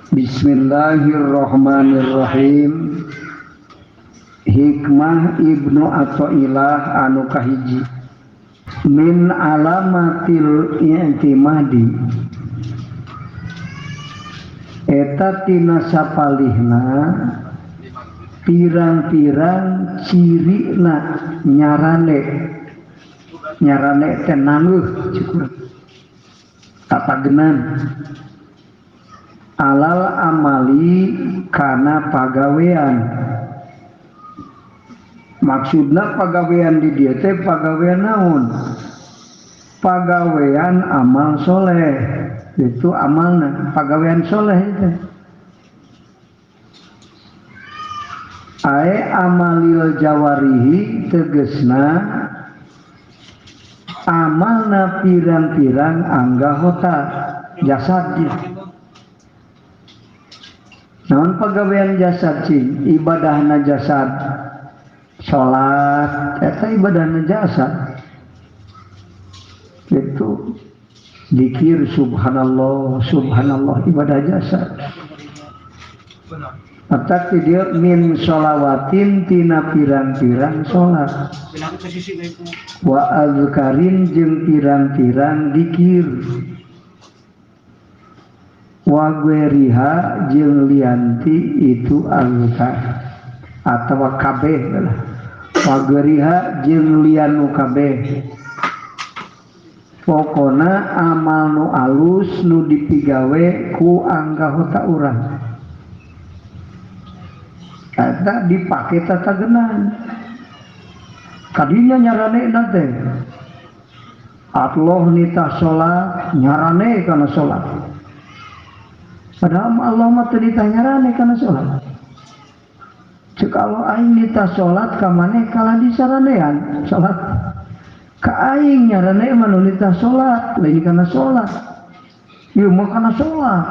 Bismillahirrahmanirrahim. Hikmah Ibnu Athaillah anu kahiji. Min alamatil i'timadi. Eta tina sapalihna pirang-pirang cirina nyarane teh nangeuh cukup tapagenan alal amali kana pagawean. Maksudna pagawean di dieu teh pagawean naon? Pagawean amal soleh. Itu amalna pagawean soleh itu. Ae amalil jawarihi tegesna amalna pirang-pirang anggahota jasad. Naon pagawean jasad cing? Ibadahna jasad. Salat eta ibadahna jasad. Itu zikir subhanallah ibadah jasad. Atak dia min sholawatin tina pirang-pirang sholat. Wa azkarin jeung pirang-pirang zikir. Wa gueriha jeung lianti itu azkar atawa kabeh lah. Wa gueriha jeung lianu kabeh. Pokona amal nu alus nu dipigawe ku anggahota urang. Eta dipake tatagenan. Kadinya nyarane teh. Allah nita salat nyarane kana salat. Padahal Allah mah teu nita nyarane kana salat. Cek kalau aing nita salat ka maneh kala disaranean salat. Ka aing nyarane mah nu nita salat, lain kana salat. Ieu mah kana salat.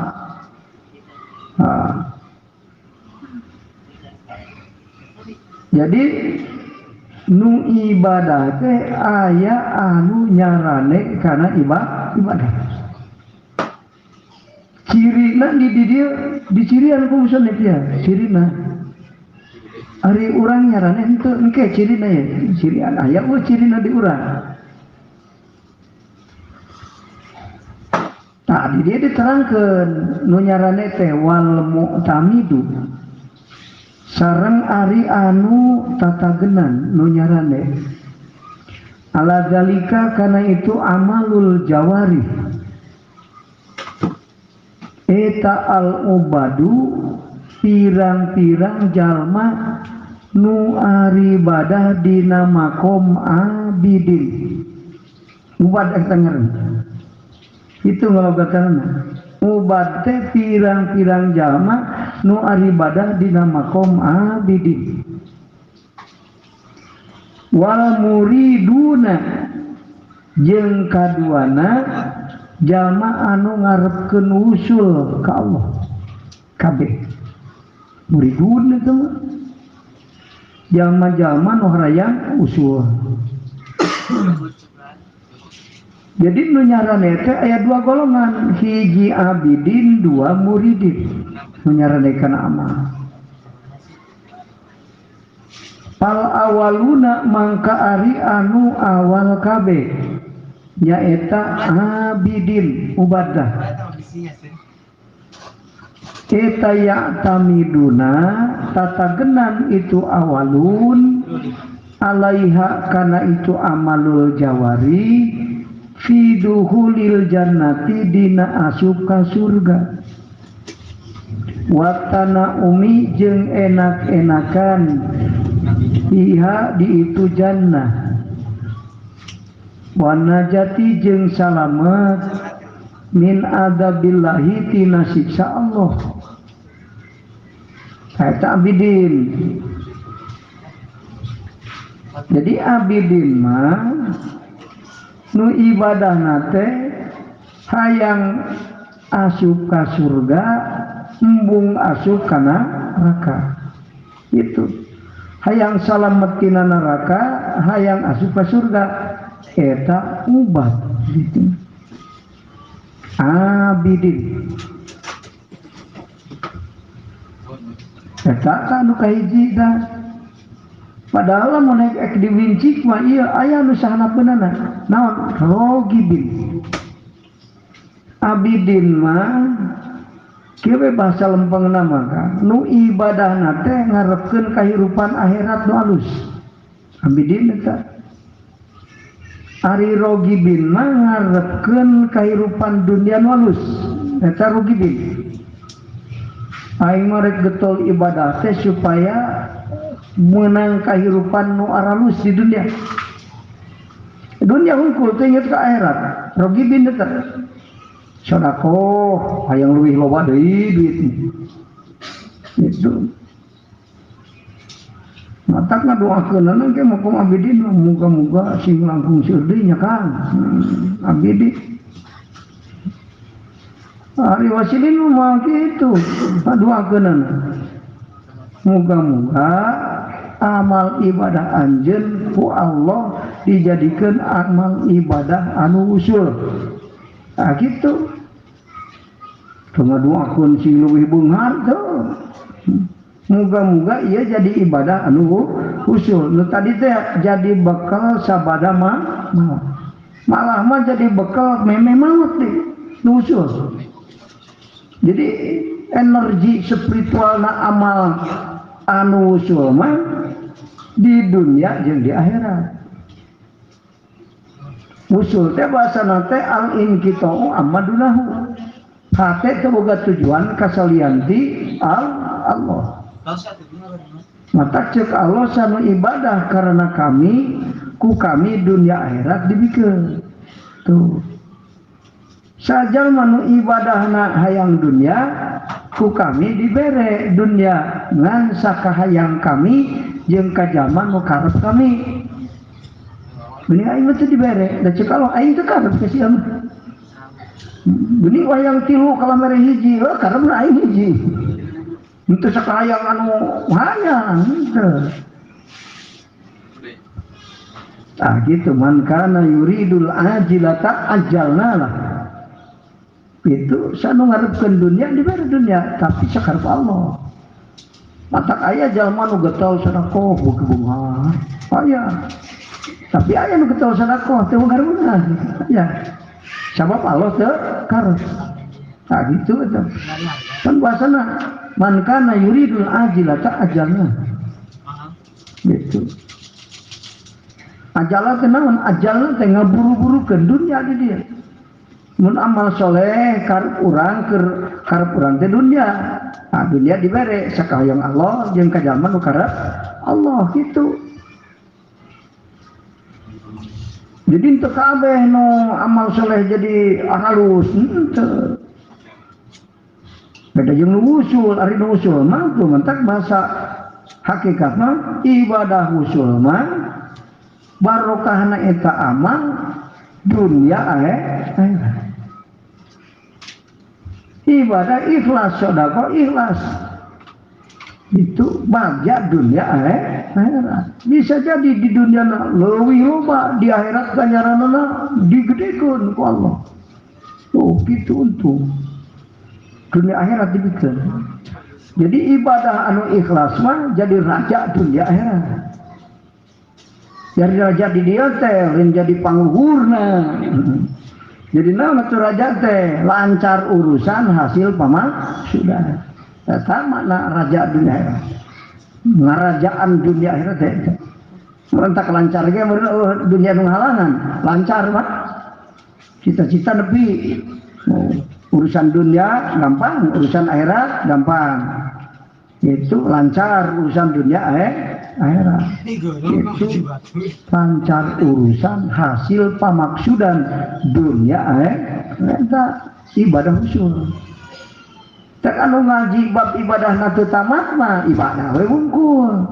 Jadi nu ibadah teh aya anu nyarane kana ibadah. Cirina di dieu dicirian ku misalnya dia, cirina. Ari urang nyarane henteu engke cirina ya, cirian aya we cirina di urang. Nah, di dia diterangkeun nu nyarane teh wal mu'tamidu. Sareng ari anu tatagenan nu nyarane ala zalika kana itu amalul jawari eta al ubadu pirang-pirang jalma nu ari ibadah dina makom abidin ubad eta ngaran itu ngalogatanna ubad teh pirang-pirang jalma nu ari ibadah dina makom abidin wal muriduna jeung kaduana jalma anu ngarepkeun usul ka Allah kabeh muridun itu mah jalma-jalma nu harayang usul. Jadi nu nyarane teh aya dua golongan, hiji abidin, dua muridin. Nu nyarane kana amal. Pal awaluna mangka ari anu awal kabeh nyaeta abidin ubadah. Eta ya'tamiduna tatagenan itu awalun alaiha kana itu amalul jawari fi duhulil jannati dina asup ka surga watana umi jeung enak-enakan iha di itu jannah wanajati jeung salamet min adabillahi tina siksa Allah. Eta abidin. Jadi abidin mah nu ibadahna teh hayang asup ka surga embung asup kana neraka. Itu hayang salamet tina neraka hayang asup ka surga eta ubat gitu. Abidin. Eta anu kahiji dah. Padahal mun ek diwincik mah ieu aya nu sahanapeunana. Naon? Rogibin. Abidin mah kieu bahasa lempengna mah nu ibadahna teh ngarepkeun kahirupan akhirat nu alus. Abidin eta. Ari rogibin mah ngarepkeun kahirupan dunia nu alus. Eta rogibin. Aing mah rek getol ibadah teh supaya menang kahirupan nu aralus di dunia. Dunia hungkul teh inget ka akhirat. Rogibin eta. Sedekah hayang leuwih loba deui duit. Itu. Matak ngadoakeunana ge mukum abidin muga-muga sing langkung seueur deui nya Kang. Abidin. Ari wasilin mah kitu, ngadoakeunana. Muga-muga amal ibadah anjeun ku Allah dijadikeun amal ibadah anu usul. Ah gitu. Ngadoakeun sing leuwih beunghar teh. Muga-muga ieu jadi ibadah anu usul. Nu tadi teh jadi bekal sabada mah malah mah jadi bekal meme maut teh nu usul. Jadi energi spiritualna amal anu usul mah di dunia jeung di akhirat. Usul teh bahasana teh al-inqita'u amma dunahu. Hate teh boga tujuan kasalianti Allah. Mata cek Allah sanu ibadah karena kami ku kami dunia akhirat dibikeun. Tuh. Sajal manu ibadahna hayang dunia ku kami dibere dunia ngan sakahayang kami jeung kajaman nu karep kami. Dunia aing teh dibere, da cek Allah aing teh karep ka sieu mah. Beuni wayang tilu kalamere hiji, karepna aing hiji. Henteu sakahayang anu hayang henteu. Ah gitu man kana yuridul ajilata ajalna lah. Itu sanu ngarepkeun dunia dibere dunia tapi sakarep Allah. Matak aya jalma nu getol sedekah bunga. Aya. Tapi aya nu getol sedekah teu ngareunah. Ya. Sabab Allah teu karep. Nah gitu eta. Kan bahasana man kana yuridul ajilata ajalna. Gitu. Ajalna teh naon? Ajalna teh ngaburu-burukeun dunia di dieu. Mun amal soleh karep urang teh dunia. Nah, dunia dibere sakahayang Allah jeung kajalma nu karep Allah gitu. Jadi teu kabeh nu amal soleh jadi halus henteu. Beda jeung nu usul, ari nu usul mah tuh mentak bahasa hakikatna ibadah usul mah barokahna eta amal dunia akhirat. Ibadah ikhlas, sedekah ikhlas. Itu bagja dunia akhirat. Bisa jadi di dunia leuwih loba, di akhirat ganjaranna digedikeun ku Allah. Oh, gitu untung. Dunia akhirat dibikeun. Jadi ibadah anu ikhlas mah jadi raja dunia akhirat. Jadi raja di dieu teh lain jadi pangluhurna. Jadi naon atuh raja teh lancar urusan hasil sudah. Eta makna raja dunia akhirat. Ngarajaan dunia akhirat teh. Merentak lancar ge dunia nu halangan, lancar mah. Cita-cita nepi. Urusan dunia gampang, urusan akhirat gampang. Itu lancar urusan dunia akhirat. Itu lancar urusan hasil pamaksudan dunia akhirat. Ibadah usul. Tak anu ngaji bab ibadah teu tamat mah ibadah we wungkul.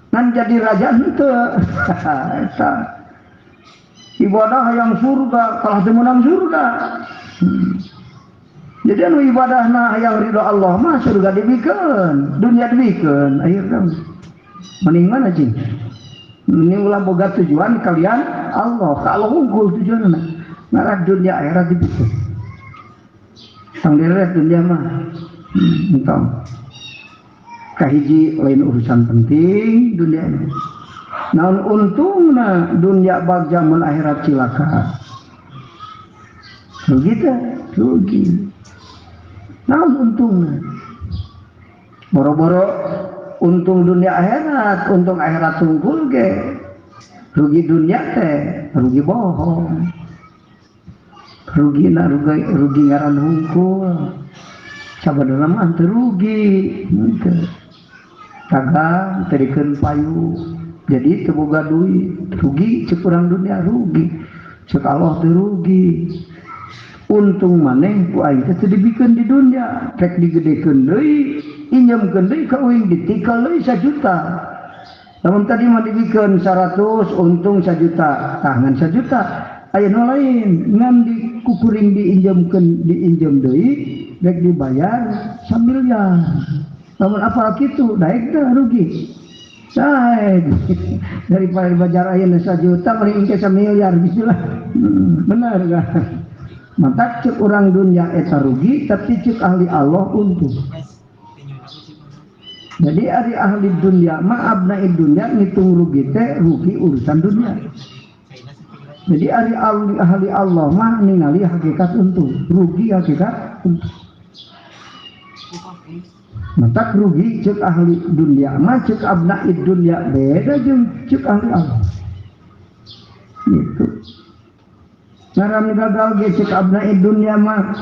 Ngan jadi raja henteu. Eta. Ibadah yang surga kalah teu meunang surga. Jadi anu ibadahna hayang ridho Allah mah surga dibikeun, dunia dibikeun, akhirna mending mana cing? Mending ulah boga tujuan kalian Allah, ka Allah unggul tujuanna. Ngarah dunia akhirat dibikeun. Tang deret dunia mah. Entong. kahiji lain urusan penting dunia ini. Naon untungna dunia bagja mun akhirat cilaka. Rugi. Naon untungna? Boro-boro untung dunia akhirat, untung akhirat tungkul ge. Rugi dunia teh, rugi bohong. Rugi ngaran hungkul. Sabadana mah teu rugi. Kagak terikeun payu. Jadi teu boga duit, rugi ceuk urang dunia rugi. Ceuk Allah teu rugi. Untung maneh ku aing teh teu dibikeun di dunia, rek digedekeun deui, injemkeun deui ka uing ditikal deui 1 juta. Namun tadi mah dibikeun 100, untung 1 juta, tangan 1 juta. Aya nu lain ngan dikukuring diinjem deui, rek dibayar 1 miliar. Namun apa kitu daek teh rugi. Sae daripada bajar ayeuna 1 juta mending engke 1 miliar gitulah. Benar kan? Mata cek orang dunia eta rugi, tapi cek ahli Allah untung. Jadi ari ahli dunia maaf naik dunia ngitung rugi teh rugi urusan dunia. Jadi ari ahli Allah mah ningali hakikat untung, rugi hakikat untung. Mata rugi cek ahli dunia mah cek abnaid dunia beda jeung cek ahli Allah. Gitu. Ngaran gagal ge cek abnaid dunia mah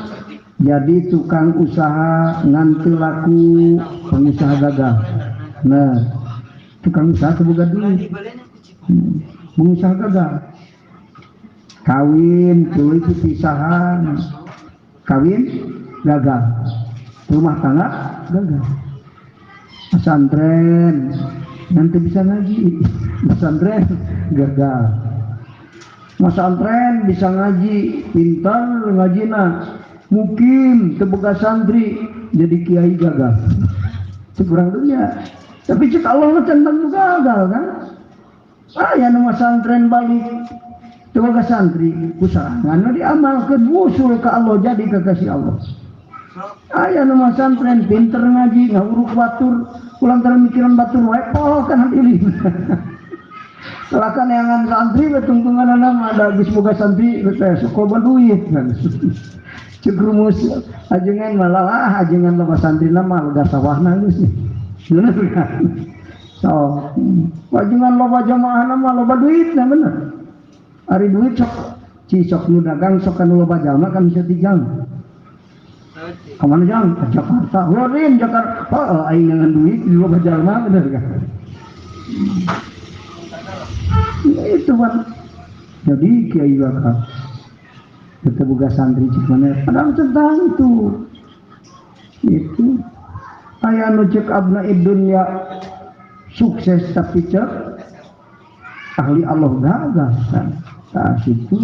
jadi tukang usaha ngan teu laku, pengusaha gagal. Nah, tukang usaha teu boga duit. Pengusaha gagal. Kawin tuluy pisahan. Kawin gagal. Rumah tangga gagal. Pesantren nanti bisa ngaji. Pesantren gagal. Pesantren bisa ngaji, pintar ngajina, mukim, teboga santri, jadi kiai gagal. Sekurang dunia. Tapi cek Allah tentang gagal kan? Ya nama pesantren balik, teboga santri, usahangan diamalkan, usul ke Allah jadi kekasih Allah. Ya nama pesantren pintar ngaji, nguruk batur, pulang termikiran batur, wepoh kan pilih. Silakan yangan santri betungtungan nama ada geus boga santri teh sok duit kan. Ceuk rumus ajengan malah ajengan loba santri nama loga sawahna geus. Bener kan? So, ajengan loba jamaah nama loba duit nah bener. Ari duit sok nu dagang sok anu loba jalma kan bisa dijang. Kamana jang? Jakarta. Lorin Jakarta. Aing dengan duit di loba jalma bener kan? Itu kan jadi kiai gagal kita buka santri cik padahal tentang itu aya nu cek abnaid dunia sukses tapi cek ahli Allah gagal kan situ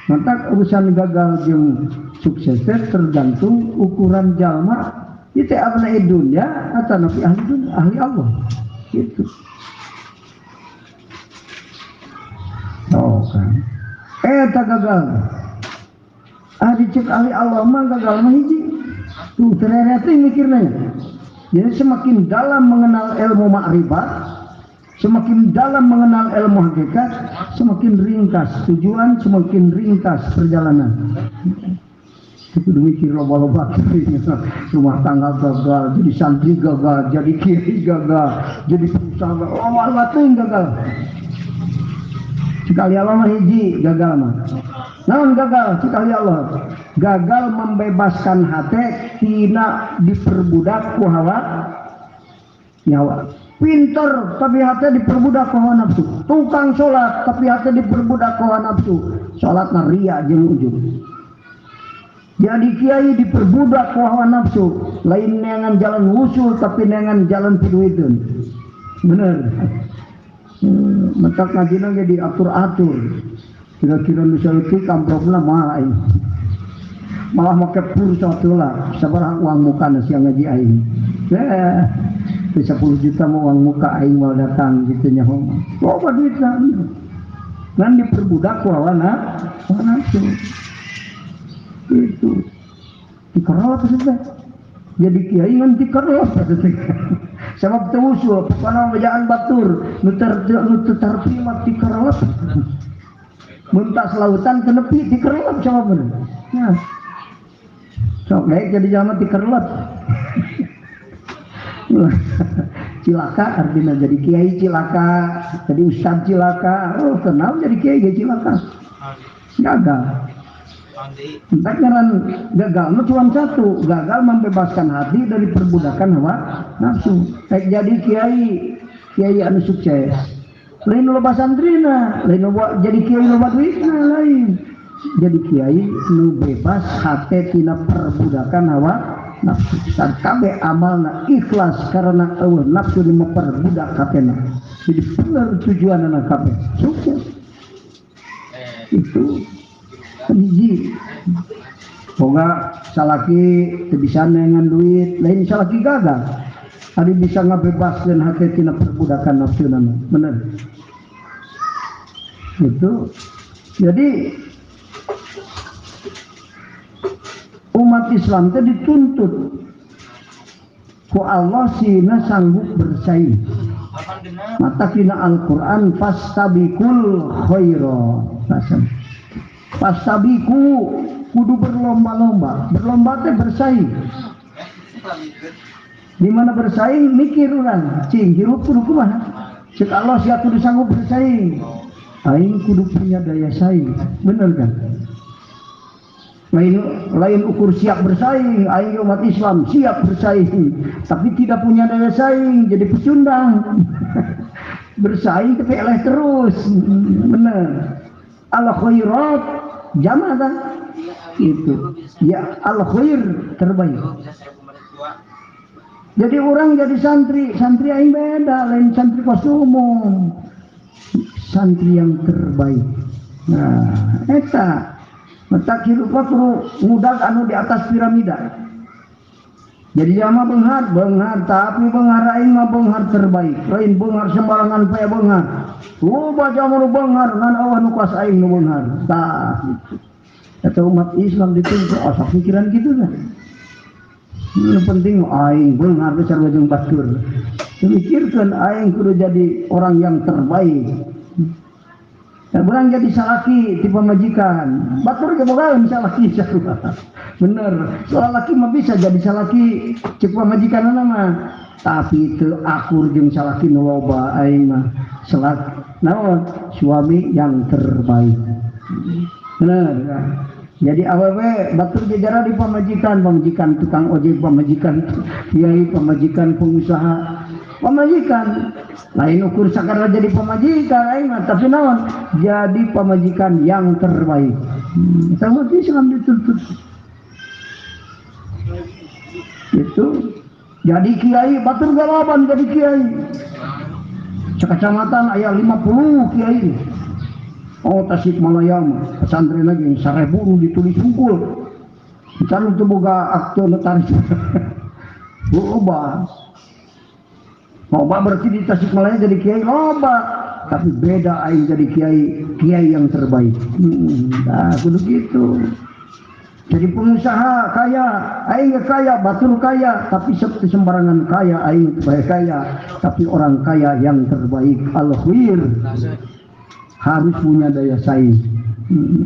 maka urusan gagal jeung sukses tergantung ukuran jalma itu abnaid dunia atau nabi ahli Allah gitu. Kan tak gagal dicek ahli Allah mah gagal mah hiji tuh ternyata mikirnya jadi semakin dalam mengenal ilmu ma'rifat semakin dalam mengenal ilmu hakikat semakin ringkas tujuan semakin ringkas perjalanan itu mikir loba-loba rumah tangga gagal jadi santri gagal jadi kiai gagal jadi pengusaha gagal sekali Allah mah hiji gagal mah. Naon gagal sekali Allah? Gagal membebaskan hati tina diperbudak ku hawa nyawa. Pinter tapi hati diperbudak ku hawa nafsu. Tukang salat tapi hati diperbudak ku hawa nafsu. Salatna ria jeung ujub. Jadi kiai diperbudak ku hawa nafsu, lain neangan jalan usul tapi neangan jalan piduiteun. Bener. Metak ngajina ge diatur-atur. Kira-kira nu saeutik kamprogna malah aing. Malah make pulsa heula, sabaraha uang mukana siang ngaji aing. 10 juta mau uang muka aing mau datang gitu nya hong. Loba duitna. Ngan diperbudak ku hawana nafsu. Itu. Dikerol apa sih? Jadi kiai ngan dikerol. Sabab teusul pokona bejaan batur nu terterima ti kerelep. Mun tak selautan tenepi ti kerelep sabab bener. Ya. Sok baik jadi jaman ti kerelep. Cilaka artinya jadi kiai cilaka, jadi ustaz cilaka. Oh, kenal jadi kiai cilaka. Gagal. Entah ngaran gagal, cuma satu, gagal membebaskan hati dari perbudakan hawa nafsu. Kayak jadi kiai anu sukses. Lain loba santrina, lain loba jadi kiai loba duitna lain. Jadi kiai nu bebas hati tina perbudakan hawa nafsu. Dan kabeh amalna ikhlas karena eueuh nafsu nu memperbudak hatena. Jadi bener tujuan anak kabeh sukses. Itu hiji boga salaki teu bisa nengan duit lain salaki gagal ari bisa ngabebaskeun hati tina perbudakan nafsu nama bener itu. Jadi umat Islam itu dituntut ku Allah sina sanggup bersaing mata kina Al-Quran fastabiqul khairat. Pastabiku kudu berlomba-lomba, berlomba teh bersaing. Di mana bersaing mikir urang, cing hirup kudu kumaha? Cek Allah sia kudu sanggup bersaing. Aing kudu punya daya saing, bener kan? Lain ukur siap bersaing, aing umat Islam siap bersaing, tapi tidak punya daya saing, jadi pecundang. Bersaing tapi eleh terus, bener. Al khairat jamaah kan? Itu ya al khair terbaik. Jadi orang jadi santri aing beda, lain santri kelas umum, santri yang terbaik. Nah, eta mata hirup kudu ngudag anu di atas piramida. Jadi jamaah beunghar tapi beunghar aing mah beunghar terbaik, lain beunghar sembarangan poe beunghar. Loba jamu beunghar ngan Allah nu kuas aing nu beunghar. Tah gitu. Eta umat Islam dituntut asa pikiran kitu kan. Yang penting aing beunghar teh sarua jeung batur. Mikirkeun aing kudu jadi orang yang terbaik. Berang jadi salaki di pemajikan, batur ge boga salaki sarua. Bener, soal laki mah bisa jadi salaki cek pemajikan mah. Tapi itu akur jeung salaki nu loba aing mah salat naon suami yang terbaik. Bener kan? Jadi awewe batur jejara di pemajikan tukang ojek, pemajikan kiai, pemajikan pengusaha. Pemajikan lain ukur sakara jadi pemajikan aing mah tapi naon jadi pemajikan yang terbaik. Sama Islam dituntut itu jadi kiai batur galaban jadi kiai sekecamatan aya 50 kiai. Oh Tasikmalaya mah pesantren lagi 1000 ditulis hungkul can teu boga akte notaris. Loba berarti di Tasikmalaya jadi kiai loba, tapi beda aing jadi kiai yang terbaik. Nah, kudu gitu. Jadi pengusaha kaya, aing kaya, batur kaya, tapi sembarangan kaya, aing baik kaya, tapi orang kaya yang terbaik. Al-khair harus punya daya saing.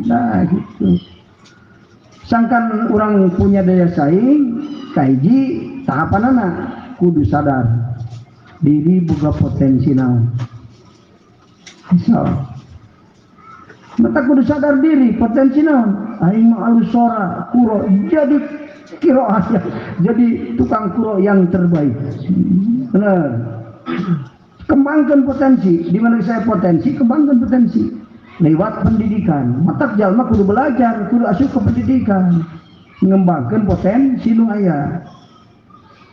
Nah, gitu. Sangkan orang punya daya saing, kaiji tahapanana kudu sadar. Diri boga potensi naon. Misal mata kudu sadar diri potensi naon. Aing mah alus sora kuro jadi kiro aja jadi tukang kuro yang terbaik. Benar. Kembangkan potensi. Di mana saya potensi, kembangkan potensi. Lewat pendidikan. Mata jalma kudu belajar, kudu asup ke pendidikan. Mengembangkan potensi nu aya.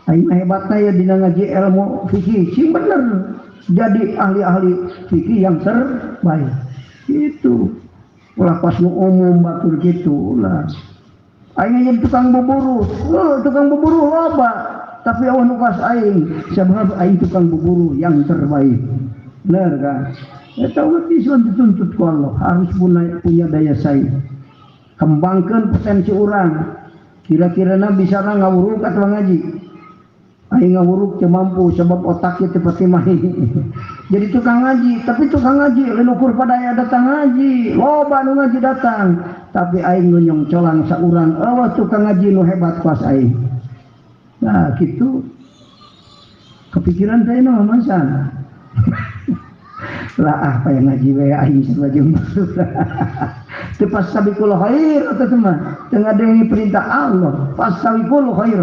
Aing hebatnya ya dina ngaji ilmu fikih, sing bener jadi ahli-ahli fikih yang terbaik. Itu ulah pas nu umum batur gitu lah. Aing jadi tukang buburu, tukang buburu loba, tapi awan nu kas aing, sabab aing tukang buburu yang terbaik. Bener kan? Eta umat Islam dituntut ku Allah harus punya daya saing. Kembangkan potensi orang. Kira-kira bisa ngawuruk atau ngaji. aing ngawuruk teu mampu sebab otaknya teu pati main. Jadi tukang ngaji, tapi tukang ngaji lain ukur padaya datang ngaji, loba nu ngaji datang, tapi aing nu nyongcolang saurang, eueuh tukang ngaji nu hebat kuas aing. Nah, gitu. Kepikiran teh mah mansan. Lah apa yang ngaji we aing sabajeng. Teu pas sabiqul khair atau mah teu ngadengi perintah Allah, pas sabiqul khair.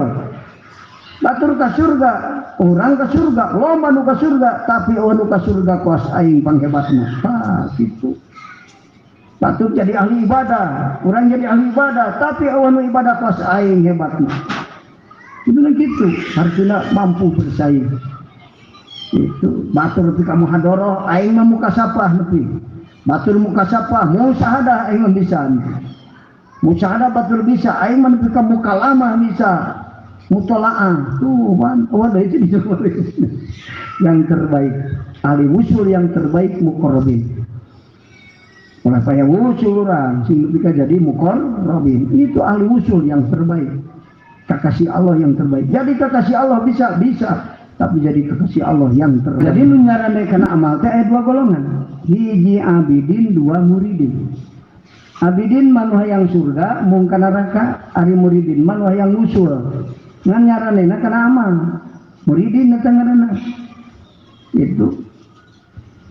Batur ka surga, orang ke surga, lomba nu ka surga, tapi nu ka surga kuas aing panghebatna. Gitu. Batur jadi ahli ibadah, orang jadi ahli ibadah, tapi nu ibadah kuas aing hebatna. Itu gitu, harusnya mampu bersaing. Itu batur tapi kamu hadoroh, aing mah muka sapah nepi. Batur muka sapah, musyahadah aing mah bisa. Musyahadah batur bisa, aing mah nepi ka mukalamah bisa. Mutola'ah tuh kan, itu yang terbaik, ahli wusul yang terbaik muqarrabin. Kenapa ya wusul orang sehingga jadi muqarrabin, itu ahli wusul yang terbaik, kekasih Allah yang terbaik. Jadi kekasih Allah bisa, tapi jadi kekasih Allah yang terbaik. Jadi ngarane kana amal teh aya dua golongan, hiji abidin, dua muridin. Abidin manusia yang surga, mung kana neraka, ari muridin manusia yang wusul. Ngan nyaranena kana amal muridin eta ngaranna itu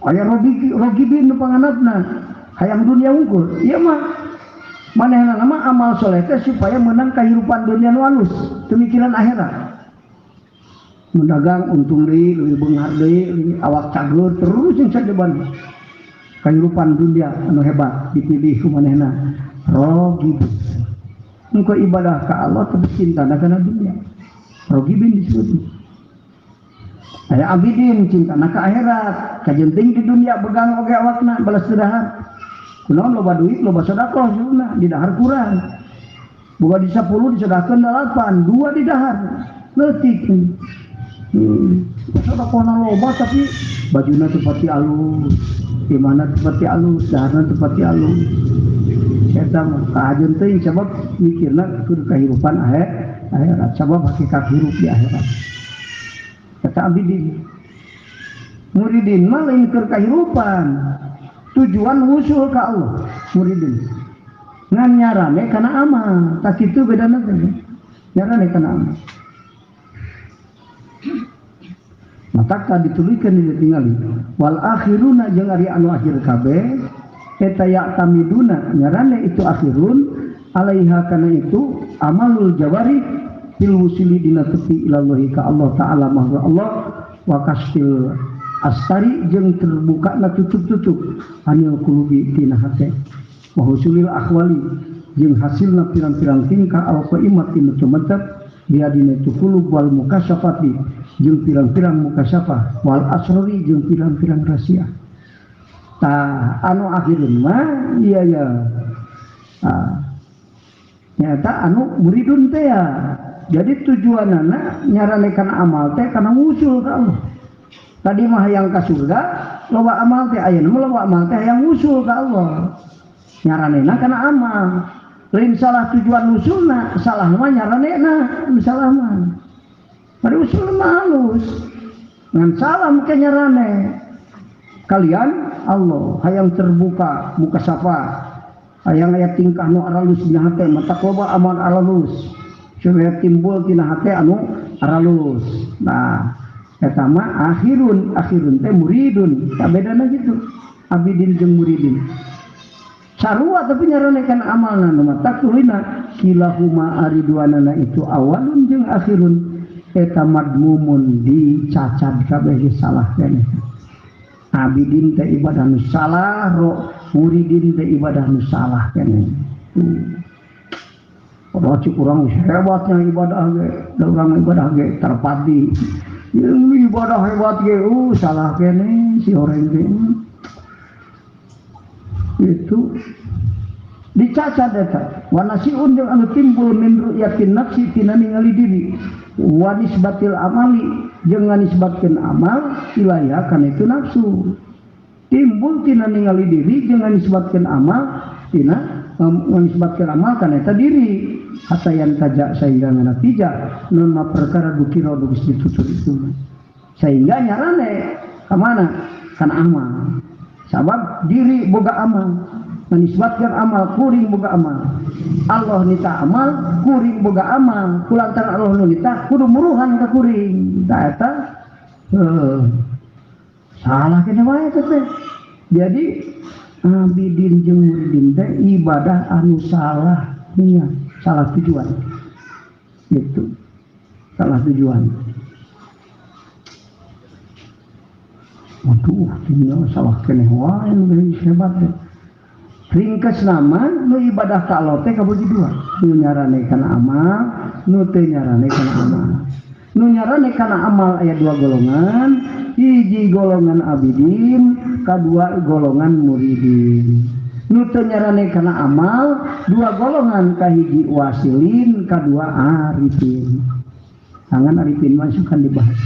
aya rogibin nu panganatna hayang dunia unggul ieu mah manehna nama amal soleh teh supaya menang kehidupan dunia nu alus pemikiran akhirat mendagang untung deui leuwih beunghar deui awak cager terus yang sadeban kehidupan dunia anu hebat dipilih ku manehna rogibin. Engkau ibadah ke Allah tapi cinta kana dunia. Rogibin disebut. Aya abidin cinta ka akhirat, kajenting di dunia begang oge awakna balas dahar. Kunaon loba duit, loba sedekah sunah di dahar kurang. Boga di 10 disedahkeun 8, 2 di dahar. Leutik. Sedekahna loba tapi bajuna teu pati alus, imana teu pati alus, daharna teu pati alus. Eta mah kahajeun teuing sabab mikirna kudu kehidupan akhirat sabab hakikat hirup di akhirat. Eta abidin. Muridin mah lain keur kehidupan. Tujuan wusul ka Allah. Muridin. Ngan nyarane kana amal. Tak kitu bedana teh. Nyarane kana amal. Maka ditulikeun ditingali. Wal akhiruna jeung ari anu akhir kabeh eta ya'tamiduna nyarane itu akhirun alaiha kana itu amalul jawari fil wusuli dina tepi ilallahi ka Allah taala mahwa Allah wa kasfil astari jeung terbuka na tutup-tutup anil qulubi tina hate wa husulil akhwali jeung hasilna pirang-pirang tingkah al qaimat tina tumatab dia dina qulub wal mukasyafati jeung pirang-pirang mukasyafah wal asrari jeung pirang-pirang rahasia. Anu akhirun mah iya ya nyata anu muridun teh ya jadi tujuanana nyaranekan amal teh karena ngusul ka Allah tadi mah hayang ka surga loba amal teh ayeuna mah loba amal teh hayang ngusul ka Allah nyaranena kana amal lain salah tujuan usulna salah mah nyaranena salah mah pada usul mah halus ngan salam ke nyarane kalian Allah hayang terbuka muka sapa hayang aya tingkah nu aralus dina hate mata loba amal aralus supaya timbul tina hate anu aralus. Nah eta mah akhirun teh muridun sabedana gitu abidin jeung muridin sarua tapi nyaranekan amalna nu mata kulina kilahuma ariduanana itu awalun jeung akhirun eta madmumun dicacad kabeh salah keneh. Abidin teh ibadah nu salah, muridin teh ibadah nu salah keneh. Padahal cik urang hebatnya ibadah ge, da urang ibadah ge terpati. Ibadah hebat ge, salah keneh si orang ge. Itu dicacat eta. Wa nasiun jeung anu timbul min ru'yatin nafsi tina ningali diri. Wa nisbatil amali jeung nganisbatkeun amal ilaiha kana itu nafsu timbul tina ningali diri jeung nganisbatkeun amal tina menisbatkan amal kana eta diri hasayan tajak sehingga ngana tija non perkara dukira geus ditutur itu sehingga nyarane ka mana kana amal sabab diri boga amal menisbatkan amal kuring boga amal Allah nita amal kuring boga amal kulantaran Allah nu nita kudu muruhan ka kuring ta eta salah kena wae teh jadi abidin jeung muridin teh ibadah anu salah niat salah tujuan itu salah tujuan waduh ini salah kena wae nu hebat teh ringkes nama nu ibadah ka Allah teh kabagi dua nu nyarane kana amal nu teu nyarane kana amal nu nyarane kana amal aya dua golongan hiji golongan abidin kadua golongan muridin nu teu nyarane kana amal dua golongan kahiji wasilin kadua arifin tangan arifin mah sukan dibahas